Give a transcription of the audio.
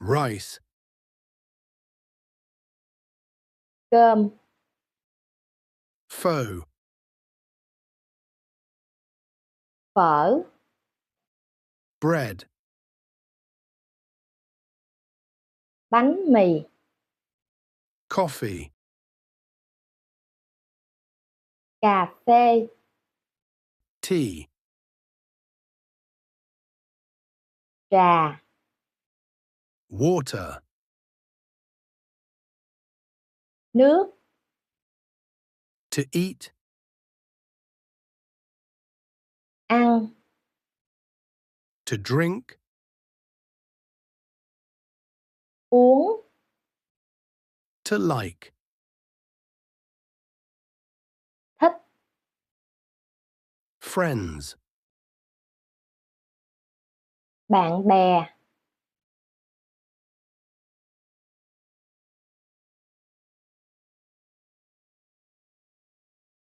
rice, cơm, pho, phở, bread, bánh mì, coffee, cà phê, tea, trà, water, nước, to eat, ăn, to drink, uống, to like, thích, friends, bạn bè,